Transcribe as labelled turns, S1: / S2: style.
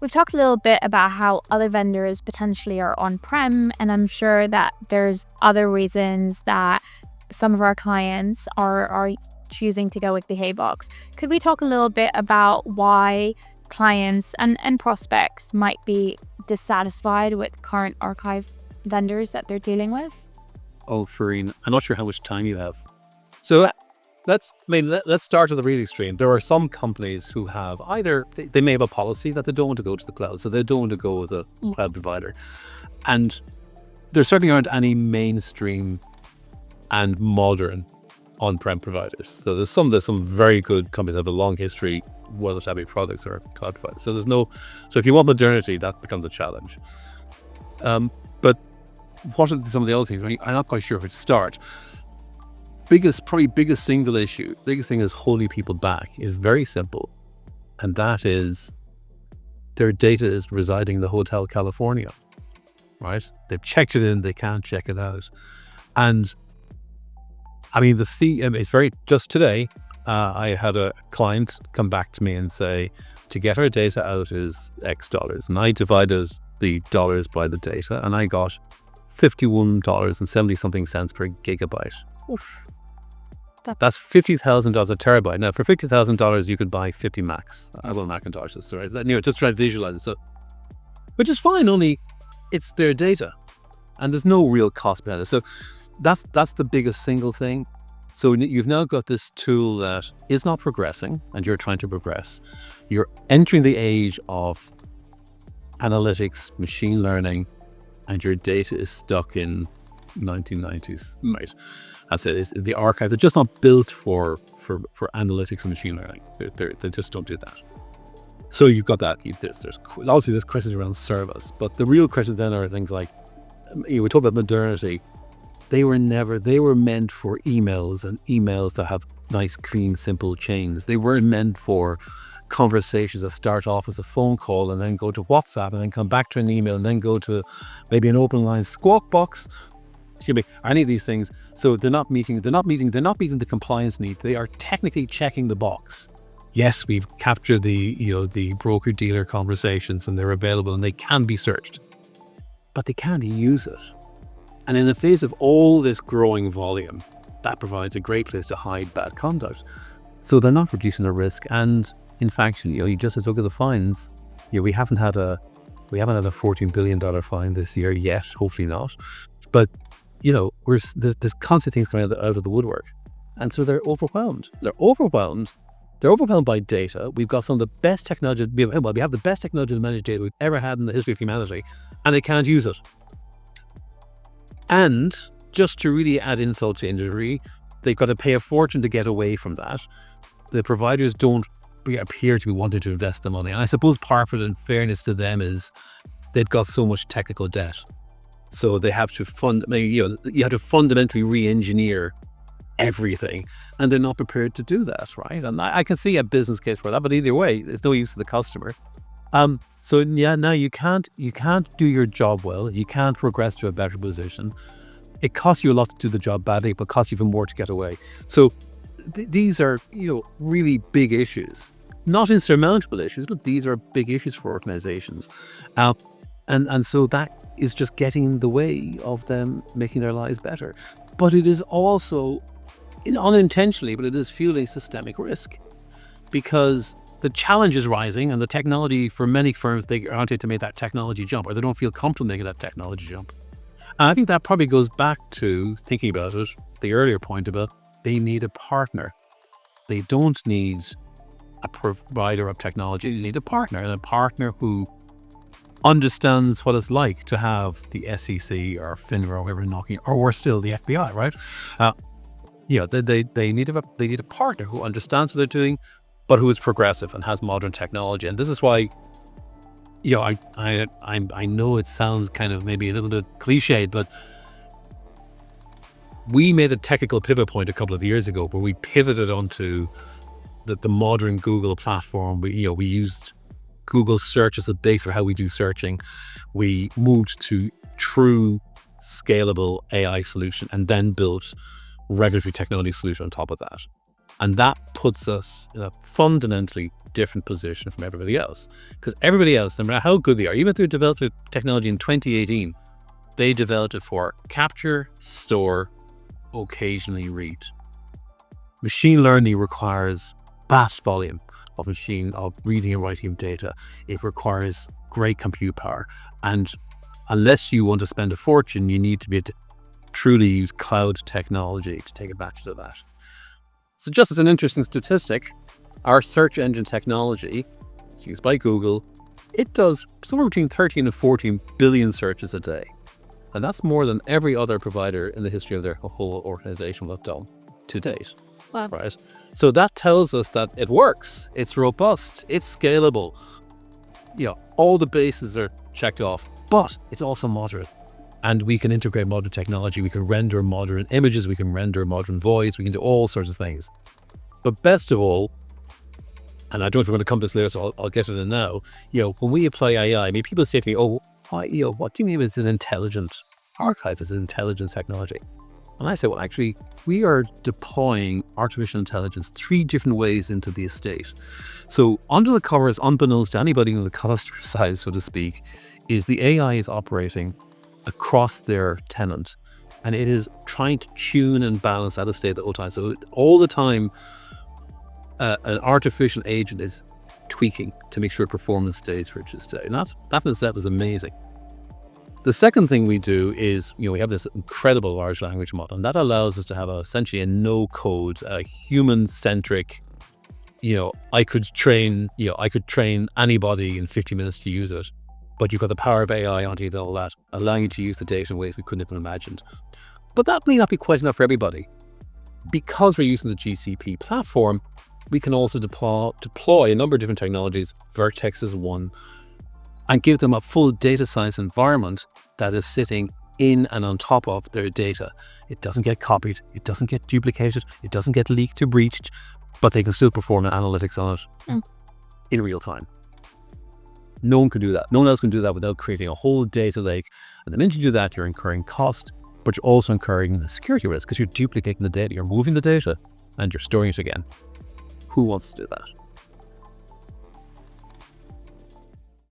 S1: We've talked a little bit about how other vendors potentially are on-prem, and I'm sure that there's other reasons that some of our clients are choosing to go with Behavox. Could we talk a little bit about why clients and prospects might be dissatisfied with current archive vendors that they're dealing with?
S2: Oh, Farine, I'm not sure how much time you have. So let's start at the real extreme. There are some companies who have either, they may have a policy that they don't want to go to the cloud, so they don't want to go with a cloud provider. And there certainly aren't any mainstream and modern on-prem providers. So there's some very good companies that have a long history, well-established products or cloud providers. So if you want modernity, that becomes a challenge. But what are some of the other things? I'm not quite sure where to start. Biggest single issue, biggest thing is holding people back is very simple. And that is their data is residing in the Hotel California, right? They've checked it in, they can't check it out. And I mean, the fee, it's just today, I had a client come back to me and say, to get our data out is X dollars. And I divided the dollars by the data and I got $51.70 something cents per gigabyte. Oof. That's $50,000 a terabyte. Now, for $50,000, you could buy 50 Macs. I will Macintoshes, right? Just try to visualize it. So, which is fine, only it's their data. And there's no real cost behind it. So that's the biggest single thing. So you've now got this tool that is not progressing, and you're trying to progress. You're entering the age of analytics, machine learning, and your data is stuck in 1990s, right? That's it. It's the archives are just not built for analytics and machine learning. They just don't do that. So you've got that. There's obviously there's questions around service, but the real questions then are things like, we talk about modernity. They were meant for emails, and emails that have nice, clean, simple chains. They weren't meant for conversations that start off as a phone call and then go to WhatsApp and then come back to an email and then go to maybe an open line squawk box. Any of these things. So they're not meeting the compliance need. They are technically checking the box. Yes, we've captured the broker dealer conversations and they're available and they can be searched, but they can't use it. And in the face of all this growing volume, that provides a great place to hide bad conduct. So they're not reducing the risk. And in fact, you just look at the fines. We haven't had a $14 billion fine this year yet. Hopefully not. But there's constant things coming out of the woodwork, and so they're overwhelmed. They're overwhelmed by data. We've got some of the best technology. We have the best technology to manage data we've ever had in the history of humanity, and they can't use it. And just to really add insult to injury, they've got to pay a fortune to get away from that. The providers don't appear to be wanting to invest the money. And I suppose part of it, in fairness to them, is they've got so much technical debt. So they have to you have to fundamentally re-engineer everything, and they're not prepared to do that, right? And I can see a business case for that, but either way, it's no use to the customer. So now you can't do your job well. You can't progress to a better position. It costs you a lot to do the job badly, but costs you even more to get away. So these are really big issues, not insurmountable issues, but these are big issues for organizations, and so that is just getting in the way of them making their lives better. But it is also, unintentionally, but it is fueling systemic risk, because the challenge is rising, and the technology, for many firms, they aren't able to make that technology jump, or they don't feel comfortable making that technology jump. And I think that probably goes back to thinking about it, the earlier point about they need a partner. They don't need a provider of technology. They need a partner, and a partner who understands what it's like to have the SEC or FINRA or whoever knocking, or worse still, the FBI, right? They need a partner who understands what they're doing, but who is progressive and has modern technology. And this is why, I know it sounds kind of maybe a little bit cliched, but we made a technical pivot point a couple of years ago where we pivoted onto the modern Google platform. We used Google search as the base for how we do searching. We moved to true scalable AI solution and then built regulatory technology solution on top of that. And that puts us in a fundamentally different position from everybody else. Because everybody else, no matter how good they are, even if they developed their technology in 2018, they developed it for capture, store, occasionally read. Machine learning requires vast volume of reading and writing of data. It requires great compute power. And unless you want to spend a fortune, you need to be able to truly use cloud technology to take advantage of that. So just as an interesting statistic, our search engine technology, used by Google, it does somewhere between 13 and 14 billion searches a day. And that's more than every other provider in the history of their whole organization will have done to date.
S1: Wow.
S2: Right? So that tells us that it works, it's robust, it's scalable. All the bases are checked off, but it's also modern. And we can integrate modern technology. We can render modern images. We can render modern voice. We can do all sorts of things. But best of all, and I don't know if we're going to come to this later, so I'll get to it now. When we apply AI, people say to me, what do you mean it's an intelligent archive? It's an intelligent technology. And I say, well, actually, we are deploying artificial intelligence 3 different ways into the estate. So under the covers, unbeknownst to anybody on the customer side, so to speak, is the AI is operating across their tenant, and it is trying to tune and balance that estate the whole time. So all the time, an artificial agent is tweaking to make sure performance stays where it should stay. And that in itself is amazing. The second thing we do is, we have this incredible large language model, and that allows us to have essentially a no-code, human-centric. I could train anybody in 50 minutes to use it. But you've got the power of AI onto all that, allowing you to use the data in ways we couldn't have imagined. But that may not be quite enough for everybody. Because we're using the GCP platform, we can also deploy a number of different technologies. Vertex is one, and give them a full data science environment that is sitting in and on top of their data. It doesn't get copied, it doesn't get duplicated, it doesn't get leaked or breached, but they can still perform analytics on it in real time. No one can do that. No one else can do that without creating a whole data lake. And the minute you do that, you're incurring cost, but you're also incurring the security risk because you're duplicating the data. You're moving the data and you're storing it again. Who wants to do that?